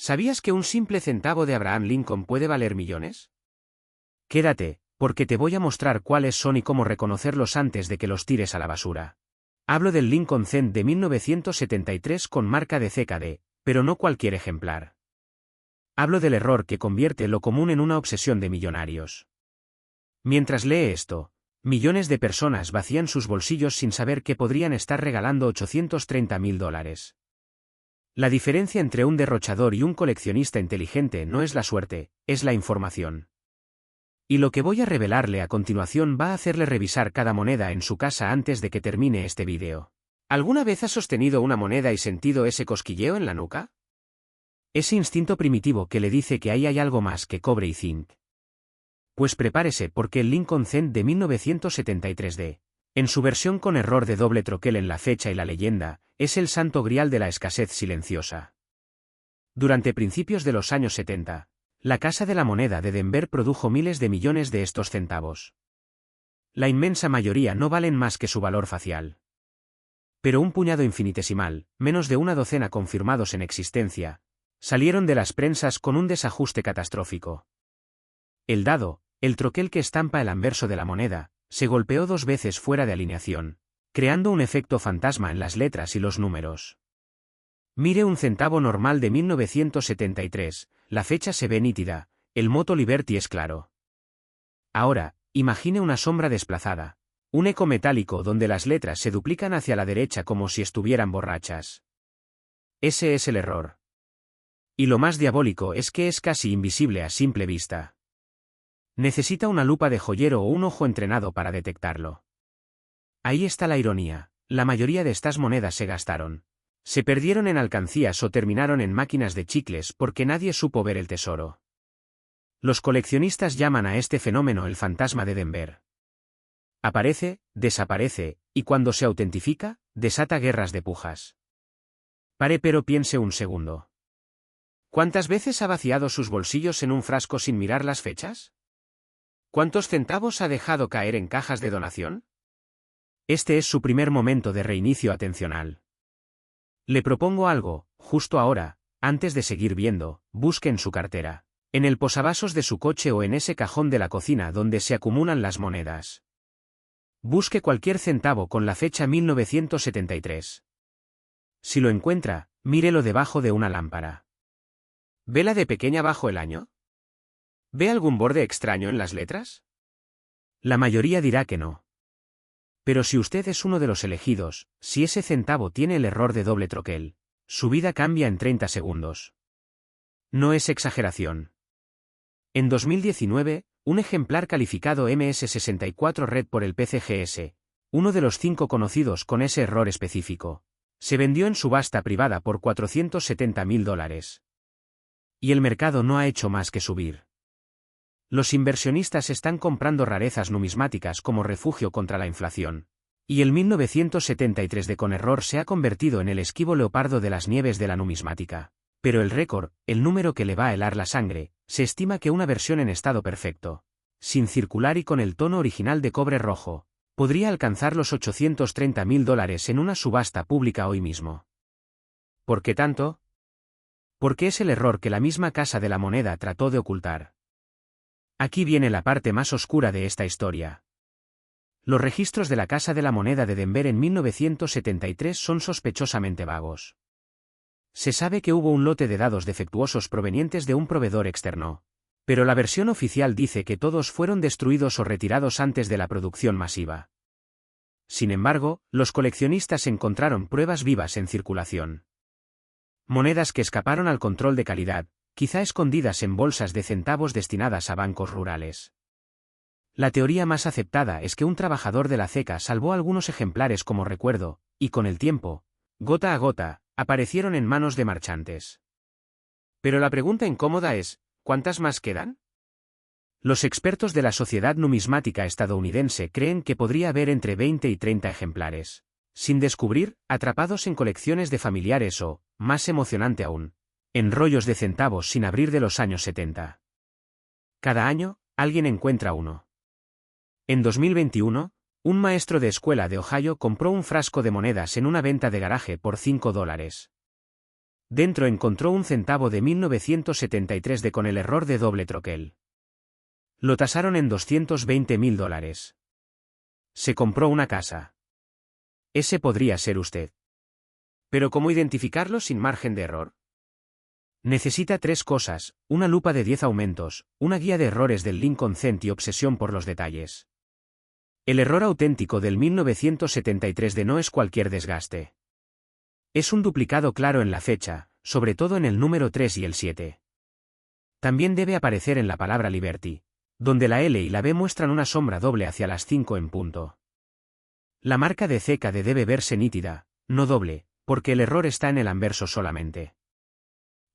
¿Sabías que un simple centavo de Abraham Lincoln puede valer millones? Quédate, porque te voy a mostrar cuáles son y cómo reconocerlos antes de que los tires a la basura. Hablo del Lincoln Cent de 1973 con marca de CKD, pero no cualquier ejemplar. Hablo del error que convierte lo común en una obsesión de millonarios. Mientras lee esto, millones de personas vacían sus bolsillos sin saber que podrían estar regalando $830.000. La diferencia entre un derrochador y un coleccionista inteligente no es la suerte, es la información. Y lo que voy a revelarle a continuación va a hacerle revisar cada moneda en su casa antes de que termine este vídeo. ¿Alguna vez has sostenido una moneda y sentido ese cosquilleo en la nuca? Ese instinto primitivo que le dice que ahí hay algo más que cobre y zinc. Pues prepárese porque el Lincoln Cent de 1973D, en su versión con error de doble troquel en la fecha y la leyenda, es el santo grial de la escasez silenciosa. Durante principios de los años 70, la Casa de la Moneda de Denver produjo miles de millones de estos centavos. La inmensa mayoría no valen más que su valor facial. Pero un puñado infinitesimal, menos de una docena confirmados en existencia, salieron de las prensas con un desajuste catastrófico. El dado, el troquel que estampa el anverso de la moneda, se golpeó 2 veces fuera de alineación, creando un efecto fantasma en las letras y los números. Mire un centavo normal de 1973, la fecha se ve nítida, el motto Liberty es claro. Ahora, imagine una sombra desplazada, un eco metálico donde las letras se duplican hacia la derecha como si estuvieran borrachas. Ese es el error. Y lo más diabólico es que es casi invisible a simple vista. Necesita una lupa de joyero o un ojo entrenado para detectarlo. Ahí está la ironía, la mayoría de estas monedas se gastaron. Se perdieron en alcancías o terminaron en máquinas de chicles porque nadie supo ver el tesoro. Los coleccionistas llaman a este fenómeno el fantasma de Denver. Aparece, desaparece, y cuando se autentifica, desata guerras de pujas. Pare pero piense un segundo. ¿Cuántas veces ha vaciado sus bolsillos en un frasco sin mirar las fechas? ¿Cuántos centavos ha dejado caer en cajas de donación? Este es su primer momento de reinicio atencional. Le propongo algo, justo ahora, antes de seguir viendo, busque en su cartera, en el posavasos de su coche o en ese cajón de la cocina donde se acumulan las monedas. Busque cualquier centavo con la fecha 1973. Si lo encuentra, mírelo debajo de una lámpara. ¿Vela de pequeña bajo el año? ¿Ve algún borde extraño en las letras? La mayoría dirá que no. Pero si usted es uno de los elegidos, si ese centavo tiene el error de doble troquel, su vida cambia en 30 segundos. No es exageración. En 2019, un ejemplar calificado MS64 Red por el PCGS, uno de los 5 conocidos con ese error específico, se vendió en subasta privada por $470.000. Y el mercado no ha hecho más que subir. Los inversionistas están comprando rarezas numismáticas como refugio contra la inflación. Y el 1973 de con error se ha convertido en el esquivo leopardo de las nieves de la numismática. Pero el récord, el número que le va a helar la sangre, se estima que una versión en estado perfecto, sin circular y con el tono original de cobre rojo, podría alcanzar los $830.000 en una subasta pública hoy mismo. ¿Por qué tanto? Porque es el error que la misma Casa de la Moneda trató de ocultar. Aquí viene la parte más oscura de esta historia. Los registros de la Casa de la Moneda de Denver en 1973 son sospechosamente vagos. Se sabe que hubo un lote de dados defectuosos provenientes de un proveedor externo, pero la versión oficial dice que todos fueron destruidos o retirados antes de la producción masiva. Sin embargo, los coleccionistas encontraron pruebas vivas en circulación. Monedas que escaparon al control de calidad, quizá escondidas en bolsas de centavos destinadas a bancos rurales. La teoría más aceptada es que un trabajador de la CECA salvó algunos ejemplares como recuerdo, y con el tiempo, gota a gota, aparecieron en manos de marchantes. Pero la pregunta incómoda es, ¿cuántas más quedan? Los expertos de la Sociedad Numismática Estadounidense creen que podría haber entre 20 y 30 ejemplares, sin descubrir, atrapados en colecciones de familiares o, más emocionante aún, en rollos de centavos sin abrir de los años 70. Cada año, alguien encuentra uno. En 2021, un maestro de escuela de Ohio compró un frasco de monedas en una venta de garaje por $5. Dentro encontró un centavo de 1973 de con el error de doble troquel. Lo tasaron en $220.000. Se compró una casa. Ese podría ser usted. Pero ¿cómo identificarlo sin margen de error? Necesita 3 cosas: una lupa de 10 aumentos, una guía de errores del Lincoln Cent y obsesión por los detalles. El error auténtico del 1973 de no es cualquier desgaste. Es un duplicado claro en la fecha, sobre todo en el número 3 y el 7. También debe aparecer en la palabra Liberty, donde la L y la B muestran una sombra doble hacia las 5 en punto. La marca de CKD debe verse nítida, no doble, porque el error está en el anverso solamente.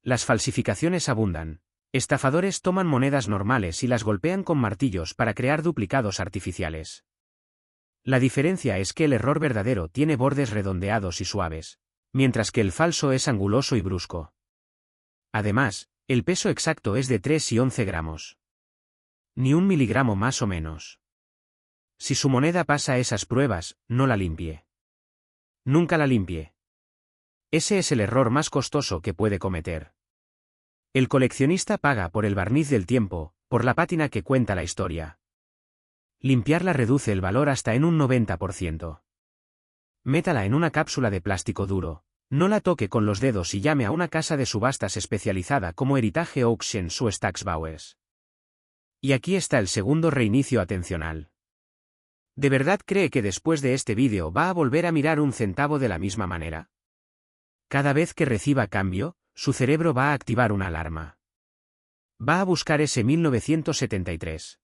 Las falsificaciones abundan. Estafadores toman monedas normales y las golpean con martillos para crear duplicados artificiales. La diferencia es que el error verdadero tiene bordes redondeados y suaves, mientras que el falso es anguloso y brusco. Además, el peso exacto es de 3 y 11 gramos. Ni 1 miligramo más o menos. Si su moneda pasa esas pruebas, no la limpie. Nunca la limpie. Ese es el error más costoso que puede cometer. El coleccionista paga por el barniz del tiempo, por la pátina que cuenta la historia. Limpiarla reduce el valor hasta en un 90%. Métala en una cápsula de plástico duro, no la toque con los dedos y llame a una casa de subastas especializada como Heritage Auctions o Stack's Bowers. Y aquí está el segundo reinicio atencional. ¿De verdad cree que después de este vídeo va a volver a mirar un centavo de la misma manera? Cada vez que reciba cambio, su cerebro va a activar una alarma. Va a buscar ese 1973.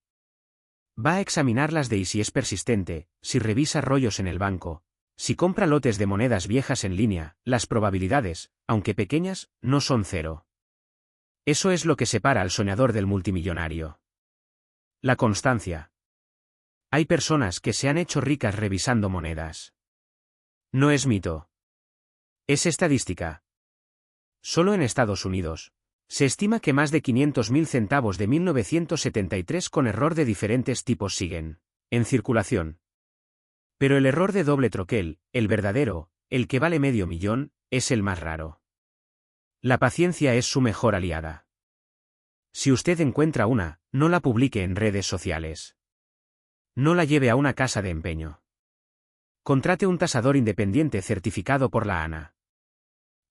Va a examinarlas de y si es persistente, si revisa rollos en el banco, si compra lotes de monedas viejas en línea, las probabilidades, aunque pequeñas, no son 0. Eso es lo que separa al soñador del multimillonario. La constancia. Hay personas que se han hecho ricas revisando monedas. No es mito. Es estadística. Solo en Estados Unidos, se estima que más de 500.000 centavos de 1973 con error de diferentes tipos siguen en circulación. Pero el error de doble troquel, el verdadero, el que vale $500.000, es el más raro. La paciencia es su mejor aliada. Si usted encuentra una, no la publique en redes sociales. No la lleve a una casa de empeño. Contrate un tasador independiente certificado por la ANA.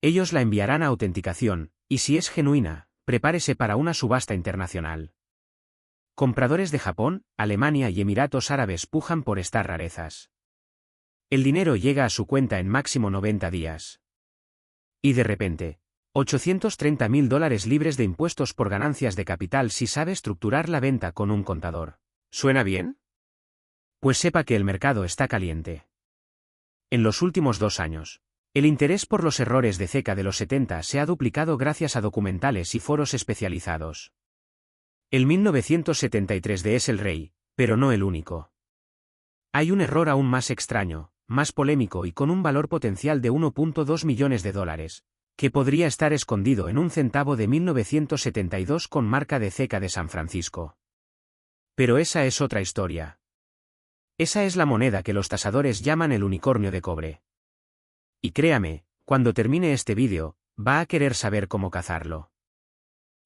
Ellos la enviarán a autenticación, y si es genuina, prepárese para una subasta internacional. Compradores de Japón, Alemania y Emiratos Árabes pujan por estas rarezas. El dinero llega a su cuenta en máximo 90 días. Y de repente, $830.000 libres de impuestos por ganancias de capital si sabe estructurar la venta con un contador. ¿Suena bien? Pues sepa que el mercado está caliente. En los últimos 2 años, el interés por los errores de CECA de los 70 se ha duplicado gracias a documentales y foros especializados. El 1973 es el rey, pero no el único. Hay un error aún más extraño, más polémico y con un valor potencial de $1.2 millones, que podría estar escondido en un centavo de 1972 con marca de CECA de San Francisco. Pero esa es otra historia. Esa es la moneda que los tasadores llaman el unicornio de cobre. Y créame, cuando termine este vídeo, va a querer saber cómo cazarlo.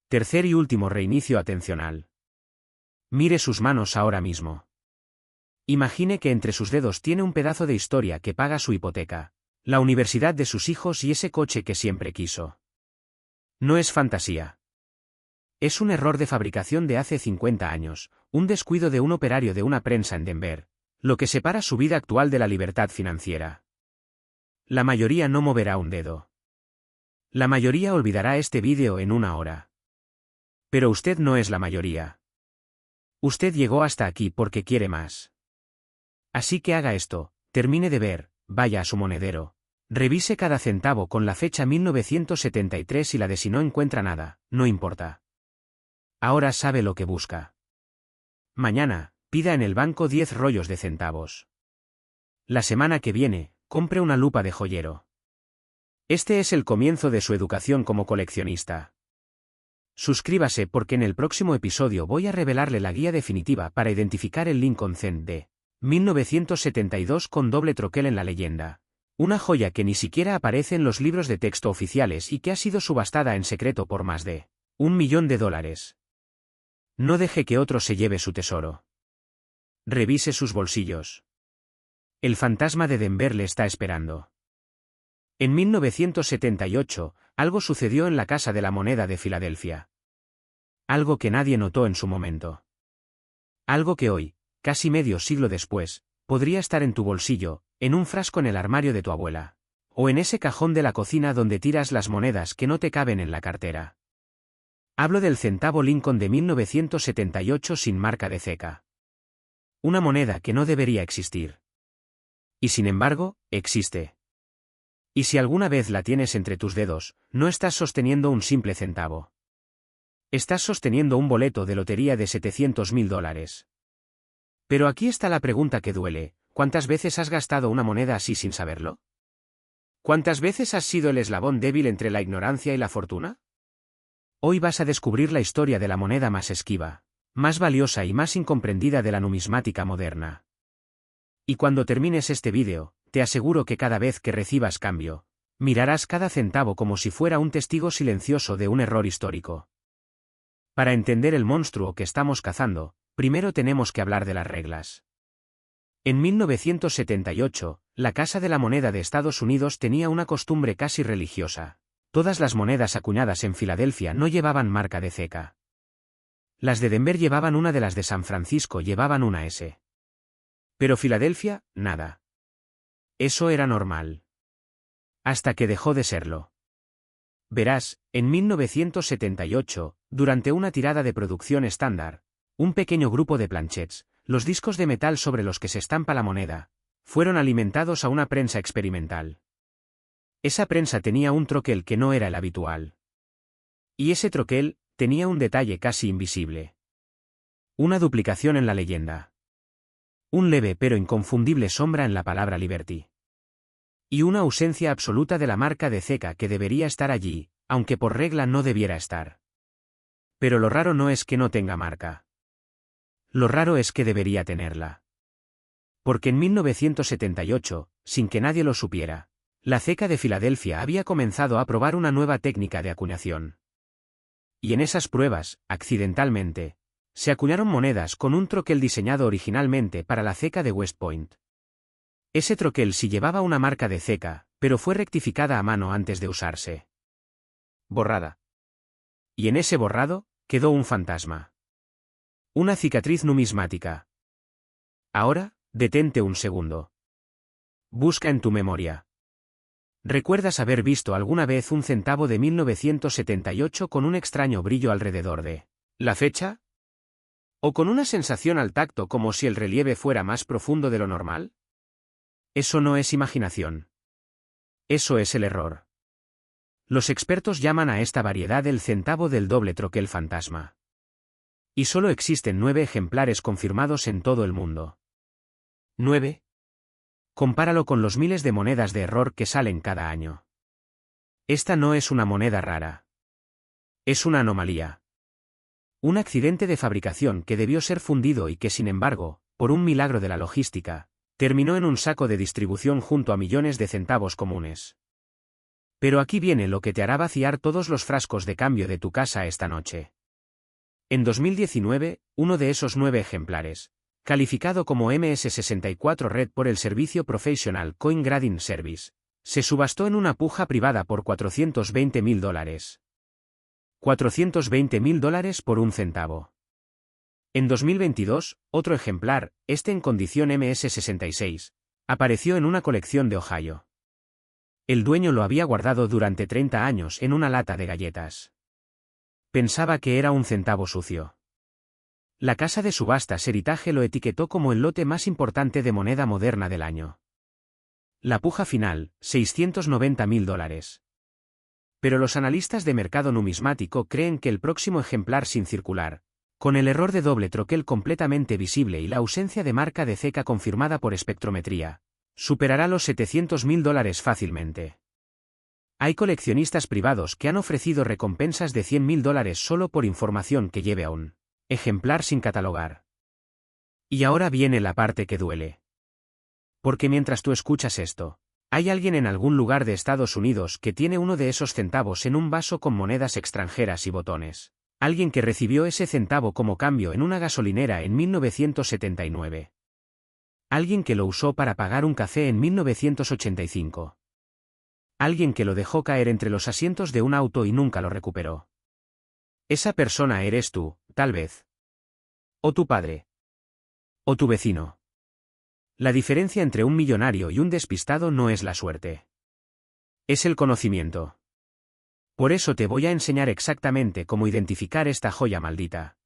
Tercer y último reinicio atencional. Mire sus manos ahora mismo. Imagine que entre sus dedos tiene un pedazo de historia que paga su hipoteca, la universidad de sus hijos y ese coche que siempre quiso. No es fantasía. Es un error de fabricación de hace 50 años, un descuido de un operario de una prensa en Denver, lo que separa su vida actual de la libertad financiera. La mayoría no moverá un dedo. La mayoría olvidará este vídeo en 1 hora. Pero usted no es la mayoría. Usted llegó hasta aquí porque quiere más. Así que haga esto, termine de ver, vaya a su monedero, revise cada centavo con la fecha 1973 y la de si no encuentra nada, no importa. Ahora sabe lo que busca. Mañana, pida en el banco 10 rollos de centavos. La semana que viene, compre una lupa de joyero. Este es el comienzo de su educación como coleccionista. Suscríbase porque en el próximo episodio voy a revelarle la guía definitiva para identificar el Lincoln Cent de 1972 con doble troquel en la leyenda. Una joya que ni siquiera aparece en los libros de texto oficiales y que ha sido subastada en secreto por más de $1.000.000. No deje que otro se lleve su tesoro. Revise sus bolsillos. El fantasma de Denver le está esperando. En 1978, algo sucedió en la Casa de la Moneda de Filadelfia. Algo que nadie notó en su momento. Algo que hoy, casi medio siglo después, podría estar en tu bolsillo, en un frasco en el armario de tu abuela. O en ese cajón de la cocina donde tiras las monedas que no te caben en la cartera. Hablo del centavo Lincoln de 1978 sin marca de ceca. Una moneda que no debería existir. Y sin embargo, existe. Y si alguna vez la tienes entre tus dedos, no estás sosteniendo un simple centavo. Estás sosteniendo un boleto de lotería de $700.000. Pero aquí está la pregunta que duele: ¿cuántas veces has gastado una moneda así sin saberlo? ¿Cuántas veces has sido el eslabón débil entre la ignorancia y la fortuna? Hoy vas a descubrir la historia de la moneda más esquiva, más valiosa y más incomprendida de la numismática moderna. Y cuando termines este vídeo, te aseguro que cada vez que recibas cambio, mirarás cada centavo como si fuera un testigo silencioso de un error histórico. Para entender el monstruo que estamos cazando, primero tenemos que hablar de las reglas. En 1978, la Casa de la Moneda de Estados Unidos tenía una costumbre casi religiosa. Todas las monedas acuñadas en Filadelfia no llevaban marca de ceca. Las de Denver llevaban una, de las de San Francisco llevaban una S. Pero Filadelfia, nada. Eso era normal. Hasta que dejó de serlo. Verás, en 1978, durante una tirada de producción estándar, un pequeño grupo de planchets, los discos de metal sobre los que se estampa la moneda, fueron alimentados a una prensa experimental. Esa prensa tenía un troquel que no era el habitual. Y ese troquel tenía un detalle casi invisible. Una duplicación en la leyenda. Un leve pero inconfundible sombra en la palabra Liberty. Y una ausencia absoluta de la marca de ceca que debería estar allí, aunque por regla no debiera estar. Pero lo raro no es que no tenga marca. Lo raro es que debería tenerla. Porque en 1978, sin que nadie lo supiera, la ceca de Filadelfia había comenzado a probar una nueva técnica de acuñación. Y en esas pruebas, accidentalmente, se acuñaron monedas con un troquel diseñado originalmente para la ceca de West Point. Ese troquel sí llevaba una marca de ceca, pero fue rectificada a mano antes de usarse. Borrada. Y en ese borrado, quedó un fantasma. Una cicatriz numismática. Ahora, detente un segundo. Busca en tu memoria. ¿Recuerdas haber visto alguna vez un centavo de 1978 con un extraño brillo alrededor de la fecha? ¿O con una sensación al tacto como si el relieve fuera más profundo de lo normal? Eso no es imaginación. Eso es el error. Los expertos llaman a esta variedad el centavo del doble troquel fantasma. Y solo existen 9 ejemplares confirmados en todo el mundo. ¿9? Compáralo con los miles de monedas de error que salen cada año. Esta no es una moneda rara. Es una anomalía. Un accidente de fabricación que debió ser fundido y que, sin embargo, por un milagro de la logística, terminó en un saco de distribución junto a millones de centavos comunes. Pero aquí viene lo que te hará vaciar todos los frascos de cambio de tu casa esta noche. En 2019, uno de esos 9 ejemplares, calificado como MS64 Red por el servicio Professional Coin Grading Service, se subastó en una puja privada por $420.000. $420.000 por un centavo. En 2022, otro ejemplar, este en condición MS66, apareció en una colección de Ohio. El dueño lo había guardado durante 30 años en una lata de galletas. Pensaba que era un centavo sucio. La casa de subastas Heritage lo etiquetó como el lote más importante de moneda moderna del año. La puja final, $690.000. Pero los analistas de mercado numismático creen que el próximo ejemplar sin circular, con el error de doble troquel completamente visible y la ausencia de marca de ceca confirmada por espectrometría, superará los $700.000 fácilmente. Hay coleccionistas privados que han ofrecido recompensas de $100.000 solo por información que lleve a un ejemplar sin catalogar. Y ahora viene la parte que duele. Porque mientras tú escuchas esto, Hay alguien en algún lugar de Estados Unidos que tiene uno de esos centavos en un vaso con monedas extranjeras y botones. Alguien que recibió ese centavo como cambio en una gasolinera en 1979. Alguien que lo usó para pagar un café en 1985. Alguien que lo dejó caer entre los asientos de un auto y nunca lo recuperó. Esa persona eres tú, tal vez. O tu padre. O tu vecino. La diferencia entre un millonario y un despistado no es la suerte. Es el conocimiento. Por eso te voy a enseñar exactamente cómo identificar esta joya maldita.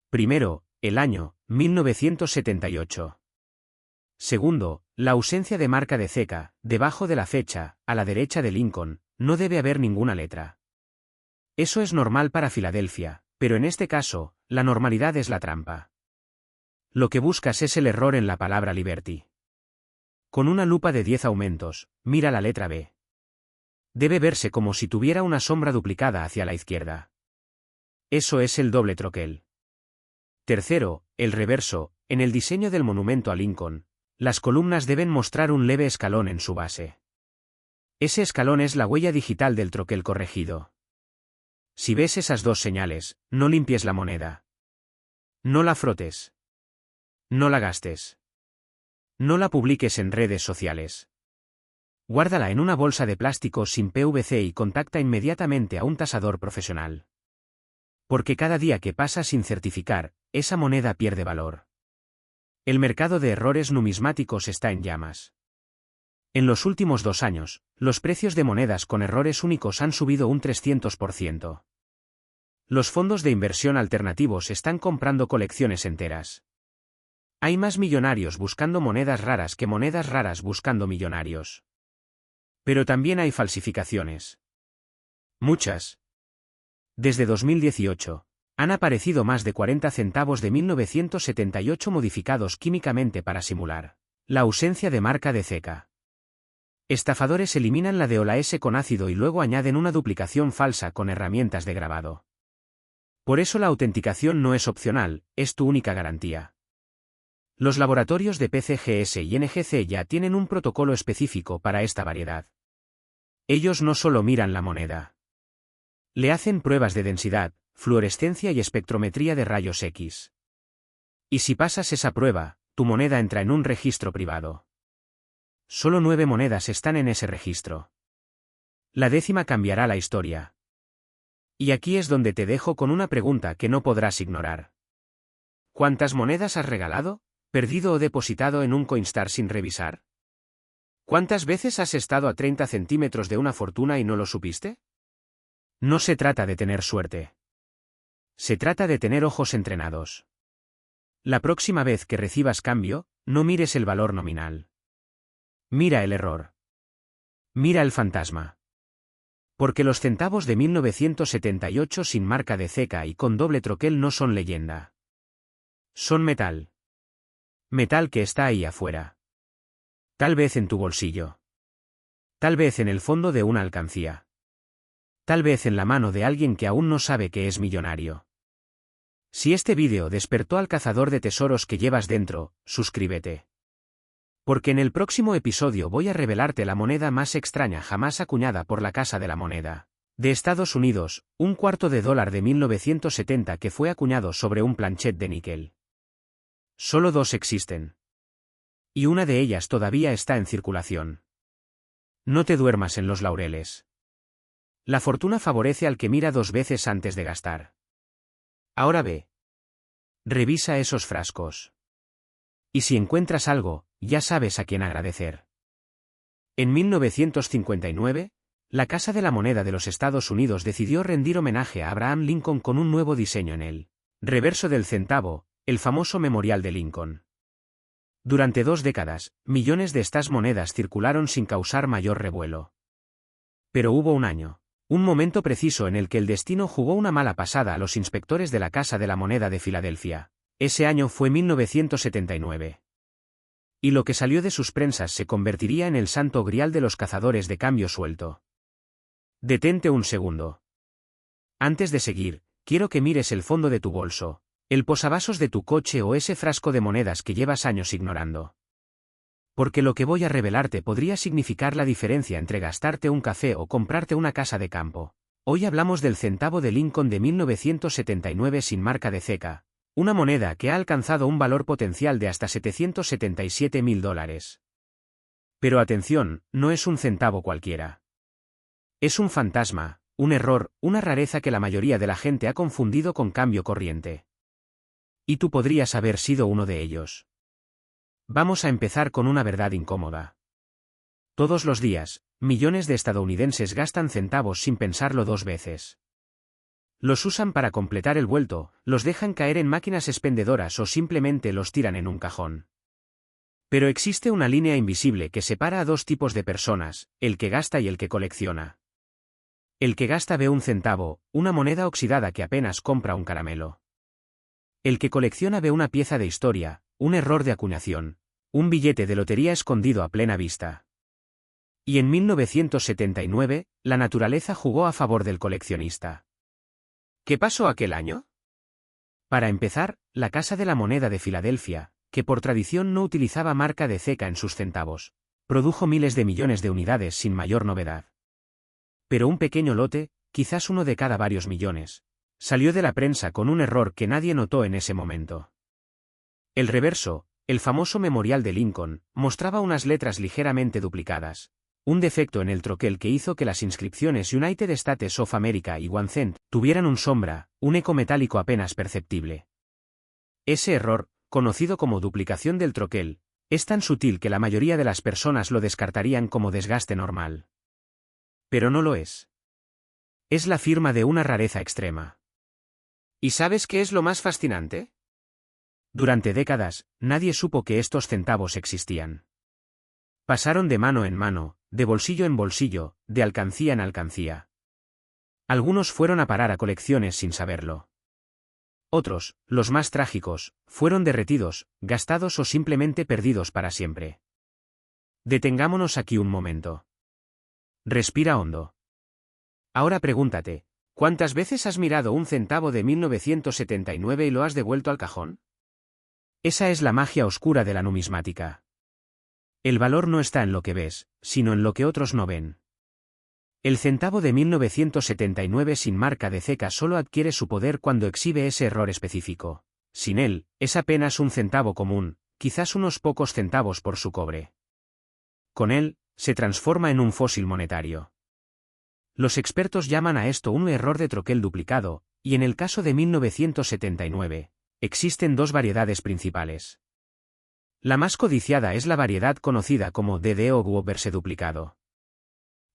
Primero, el año, 1978. Segundo, la ausencia de marca de ceca, debajo de la fecha, a la derecha de Lincoln, no debe haber ninguna letra. Eso es normal para Filadelfia, pero en este caso, la normalidad es la trampa. Lo que buscas es el error en la palabra Liberty. Con una lupa de 10 aumentos, mira la letra B. Debe verse como si tuviera una sombra duplicada hacia la izquierda. Eso es el doble troquel. Tercero, el reverso, en el diseño del monumento a Lincoln. Las columnas deben mostrar un leve escalón en su base. Ese escalón es la huella digital del troquel corregido. Si ves esas dos señales, no limpies la moneda. No la frotes. No la gastes. No la publiques en redes sociales. Guárdala en una bolsa de plástico sin PVC y contacta inmediatamente a un tasador profesional. Porque cada día que pasa sin certificar, esa moneda pierde valor. El mercado de errores numismáticos está en llamas. En los últimos 2 años, los precios de monedas con errores únicos han subido un 300%. Los fondos de inversión alternativos están comprando colecciones enteras. Hay más millonarios buscando monedas raras que monedas raras buscando millonarios. Pero también hay falsificaciones. Muchas. Desde 2018. Han aparecido más de 40 centavos de 1978 modificados químicamente para simular la ausencia de marca de ceca. Estafadores eliminan la de S con ácido y luego añaden una duplicación falsa con herramientas de grabado. Por eso la autenticación no es opcional, es tu única garantía. Los laboratorios de PCGS y NGC ya tienen un protocolo específico para esta variedad. Ellos no solo miran la moneda. Le hacen pruebas de densidad, fluorescencia y espectrometría de rayos X. Y si pasas esa prueba, tu moneda entra en un registro privado. Solo 9 monedas están en ese registro. La 10ª cambiará la historia. Y aquí es donde te dejo con una pregunta que no podrás ignorar. ¿Cuántas monedas has regalado, perdido o depositado en un Coinstar sin revisar? ¿Cuántas veces has estado a 30 centímetros de una fortuna y no lo supiste? No se trata de tener suerte. Se trata de tener ojos entrenados. La próxima vez que recibas cambio, no mires el valor nominal. Mira el error. Mira el fantasma. Porque los centavos de 1978 sin marca de ceca y con doble troquel no son leyenda. Son metal. Metal que está ahí afuera. Tal vez en tu bolsillo. Tal vez en el fondo de una alcancía. Tal vez en la mano de alguien que aún no sabe que es millonario. Si este vídeo despertó al cazador de tesoros que llevas dentro, suscríbete. Porque en el próximo episodio voy a revelarte la moneda más extraña jamás acuñada por la Casa de la Moneda de Estados Unidos, $0,25 de 1970 que fue acuñado sobre un planchet de níquel. Solo 2 existen. Y una de ellas todavía está en circulación. No te duermas en los laureles. La fortuna favorece al que mira 2 veces antes de gastar. Ahora ve. Revisa esos frascos. Y si encuentras algo, ya sabes a quién agradecer. En 1959, la Casa de la Moneda de los Estados Unidos decidió rendir homenaje a Abraham Lincoln con un nuevo diseño en el reverso del centavo, el famoso Memorial de Lincoln. Durante 2 décadas, millones de estas monedas circularon sin causar mayor revuelo. Pero hubo un año, un momento preciso en el que el destino jugó una mala pasada a los inspectores de la Casa de la Moneda de Filadelfia. Ese año fue 1979. Y lo que salió de sus prensas se convertiría en el santo grial de los cazadores de cambio suelto. Detente un segundo. Antes de seguir, quiero que mires el fondo de tu bolso, el posavasos de tu coche o ese frasco de monedas que llevas años ignorando. Porque lo que voy a revelarte podría significar la diferencia entre gastarte un café o comprarte una casa de campo. Hoy hablamos del centavo de Lincoln de 1979 sin marca de ceca, una moneda que ha alcanzado un valor potencial de hasta $777.000. Pero atención, no es un centavo cualquiera. Es un fantasma, un error, una rareza que la mayoría de la gente ha confundido con cambio corriente. Y tú podrías haber sido uno de ellos. Vamos a empezar con una verdad incómoda. Todos los días, millones de estadounidenses gastan centavos sin pensarlo dos veces. Los usan para completar el vuelto, los dejan caer en máquinas expendedoras o simplemente los tiran en un cajón. Pero existe una línea invisible que separa a dos tipos de personas, el que gasta y el que colecciona. El que gasta ve un centavo, una moneda oxidada que apenas compra un caramelo. El que colecciona ve una pieza de historia, un error de acuñación, un billete de lotería escondido a plena vista. Y en 1979, la naturaleza jugó a favor del coleccionista. ¿Qué pasó aquel año? Para empezar, la Casa de la Moneda de Filadelfia, que por tradición no utilizaba marca de ceca en sus centavos, produjo miles de millones de unidades sin mayor novedad. Pero un pequeño lote, quizás uno de cada varios millones, salió de la prensa con un error que nadie notó en ese momento. El reverso, el famoso memorial de Lincoln, mostraba unas letras ligeramente duplicadas, un defecto en el troquel que hizo que las inscripciones United States of America y 1 cent tuvieran un sombra, un eco metálico apenas perceptible. Ese error, conocido como duplicación del troquel, es tan sutil que la mayoría de las personas lo descartarían como desgaste normal. Pero no lo es. Es la firma de una rareza extrema. ¿Y sabes qué es lo más fascinante? Durante décadas, nadie supo que estos centavos existían. Pasaron de mano en mano, de bolsillo en bolsillo, de alcancía en alcancía. Algunos fueron a parar a colecciones sin saberlo. Otros, los más trágicos, fueron derretidos, gastados o simplemente perdidos para siempre. Detengámonos aquí un momento. Respira hondo. Ahora pregúntate, ¿cuántas veces has mirado un centavo de 1979 y lo has devuelto al cajón? Esa es la magia oscura de la numismática. El valor no está en lo que ves, sino en lo que otros no ven. El centavo de 1979 sin marca de ceca solo adquiere su poder cuando exhibe ese error específico. Sin él, es apenas un centavo común, quizás unos pocos centavos por su cobre. Con él, se transforma en un fósil monetario. Los expertos llaman a esto un error de troquel duplicado, y en el caso de 1979, existen dos variedades principales. La más codiciada es la variedad conocida como DD o Woverse duplicado.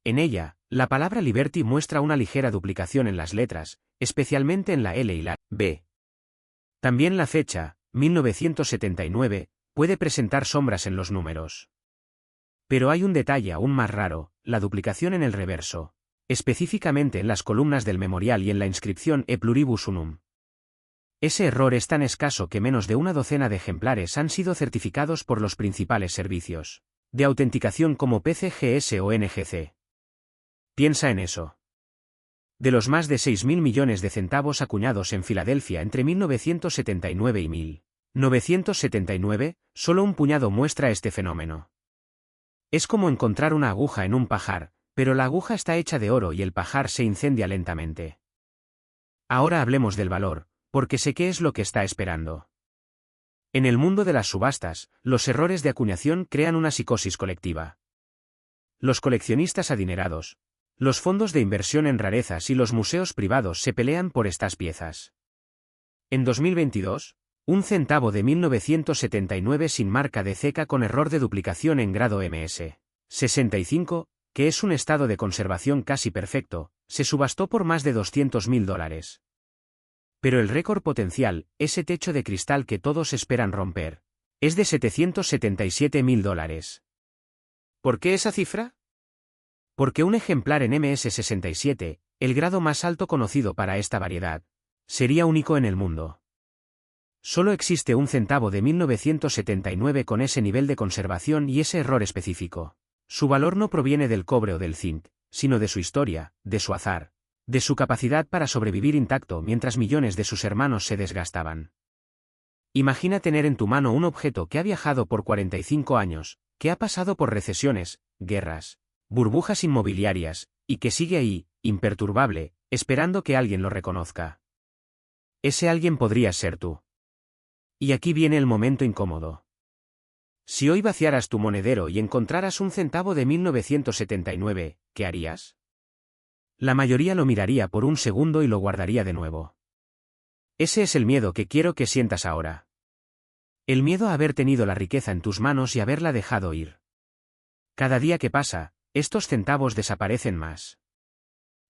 En ella, la palabra Liberty muestra una ligera duplicación en las letras, especialmente en la L y la B. También la fecha, 1979, puede presentar sombras en los números. Pero hay un detalle aún más raro, la duplicación en el reverso, específicamente en las columnas del memorial y en la inscripción E pluribus unum. Ese error es tan escaso que menos de una docena de ejemplares han sido certificados por los principales servicios de autenticación como PCGS o NGC. Piensa en eso. De los más de 6.000 millones de centavos acuñados en Filadelfia entre 1979 y 1979, solo un puñado muestra este fenómeno. Es como encontrar una aguja en un pajar, pero la aguja está hecha de oro y el pajar se incendia lentamente. Ahora hablemos del valor, porque sé qué es lo que está esperando. En el mundo de las subastas, los errores de acuñación crean una psicosis colectiva. Los coleccionistas adinerados, los fondos de inversión en rarezas y los museos privados se pelean por estas piezas. En 2022, un centavo de 1979 sin marca de ceca con error de duplicación en grado MS65, que es un estado de conservación casi perfecto, se subastó por más de $200.000. Pero el récord potencial, ese techo de cristal que todos esperan romper, es de $777.000. ¿Por qué esa cifra? Porque un ejemplar en MS67, el grado más alto conocido para esta variedad, sería único en el mundo. Solo existe un centavo de 1979 con ese nivel de conservación y ese error específico. Su valor no proviene del cobre o del zinc, sino de su historia, de su azar, de su capacidad para sobrevivir intacto mientras millones de sus hermanos se desgastaban. Imagina tener en tu mano un objeto que ha viajado por 45 años, que ha pasado por recesiones, guerras, burbujas inmobiliarias, y que sigue ahí, imperturbable, esperando que alguien lo reconozca. Ese alguien podrías ser tú. Y aquí viene el momento incómodo. Si hoy vaciaras tu monedero y encontraras un centavo de 1979, ¿qué harías? La mayoría lo miraría por un segundo y lo guardaría de nuevo. Ese es el miedo que quiero que sientas ahora. El miedo a haber tenido la riqueza en tus manos y haberla dejado ir. Cada día que pasa, estos centavos desaparecen más.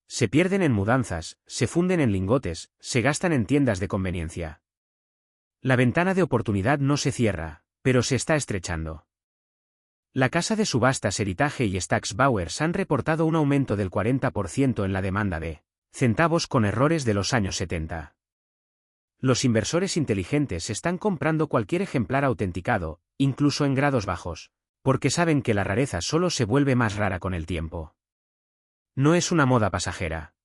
Se pierden en mudanzas, se funden en lingotes, se gastan en tiendas de conveniencia. La ventana de oportunidad no se cierra, pero se está estrechando. La casa de subastas Heritage y Stack's Bowers han reportado un aumento del 40% en la demanda de centavos con errores de los años 70. Los inversores inteligentes están comprando cualquier ejemplar autenticado, incluso en grados bajos, porque saben que la rareza solo se vuelve más rara con el tiempo. No es una moda pasajera.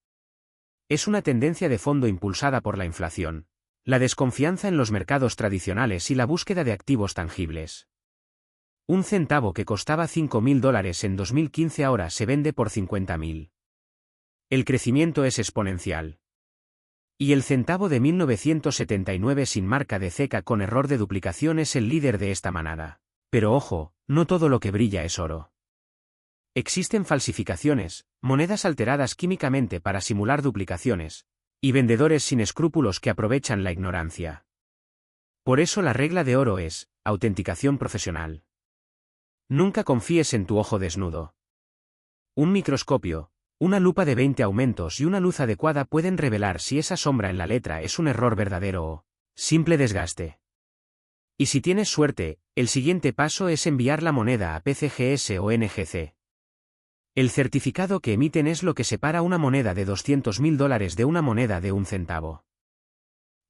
Es una tendencia de fondo impulsada por la inflación, la desconfianza en los mercados tradicionales y la búsqueda de activos tangibles. Un centavo que costaba $5.000 en 2015 ahora se vende por 50.000. El crecimiento es exponencial. Y el centavo de 1979 sin marca de ceca con error de duplicación es el líder de esta manada. Pero ojo, no todo lo que brilla es oro. Existen falsificaciones, monedas alteradas químicamente para simular duplicaciones, y vendedores sin escrúpulos que aprovechan la ignorancia. Por eso la regla de oro es, autenticación profesional. Nunca confíes en tu ojo desnudo. Un microscopio, una lupa de 20 aumentos y una luz adecuada pueden revelar si esa sombra en la letra es un error verdadero o simple desgaste. Y si tienes suerte, el siguiente paso es enviar la moneda a PCGS o NGC. El certificado que emiten es lo que separa una moneda de $200.000 de una moneda de un centavo.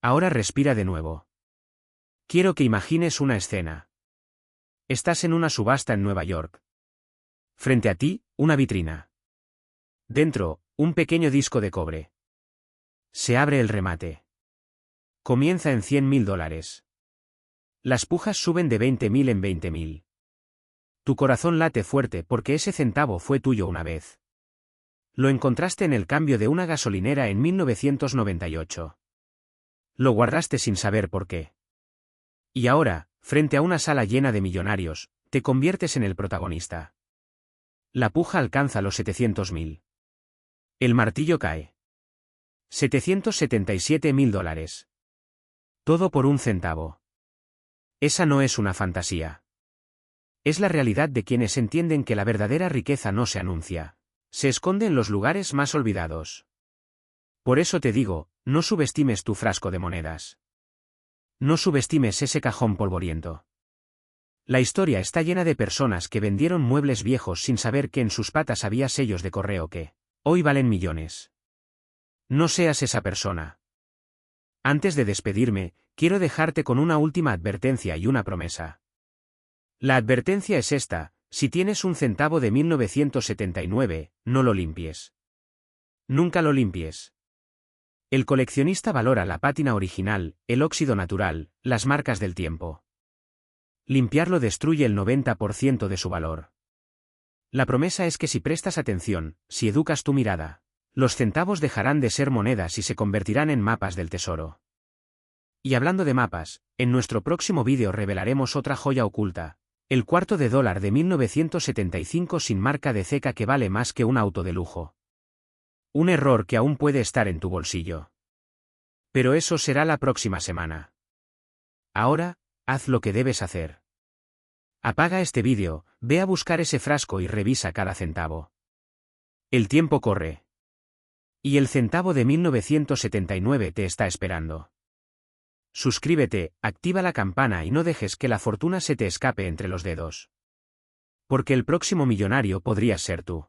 Ahora respira de nuevo. Quiero que imagines una escena. Estás en una subasta en Nueva York. Frente a ti, una vitrina. Dentro, un pequeño disco de cobre. Se abre el remate. Comienza en $100.000. Las pujas suben de 20.000 en 20.000. Tu corazón late fuerte porque ese centavo fue tuyo una vez. Lo encontraste en el cambio de una gasolinera en 1998. Lo guardaste sin saber por qué. Y ahora, frente a una sala llena de millonarios, te conviertes en el protagonista. La puja alcanza los 700.000. El martillo cae. $777.000. Todo por un centavo. Esa no es una fantasía. Es la realidad de quienes entienden que la verdadera riqueza no se anuncia. Se esconde en los lugares más olvidados. Por eso te digo, no subestimes tu frasco de monedas. No subestimes ese cajón polvoriento. La historia está llena de personas que vendieron muebles viejos sin saber que en sus patas había sellos de correo que hoy valen millones. No seas esa persona. Antes de despedirme, quiero dejarte con una última advertencia y una promesa. La advertencia es esta: si tienes un centavo de 1979, no lo limpies. Nunca lo limpies. El coleccionista valora la pátina original, el óxido natural, las marcas del tiempo. Limpiarlo destruye el 90% de su valor. La promesa es que si prestas atención, si educas tu mirada, los centavos dejarán de ser monedas y se convertirán en mapas del tesoro. Y hablando de mapas, en nuestro próximo vídeo revelaremos otra joya oculta, el $1/4 de 1975 sin marca de ceca que vale más que un auto de lujo. Un error que aún puede estar en tu bolsillo. Pero eso será la próxima semana. Ahora, haz lo que debes hacer. Apaga este vídeo, ve a buscar ese frasco y revisa cada centavo. El tiempo corre. Y el centavo de 1979 te está esperando. Suscríbete, activa la campana y no dejes que la fortuna se te escape entre los dedos. Porque el próximo millonario podrías ser tú.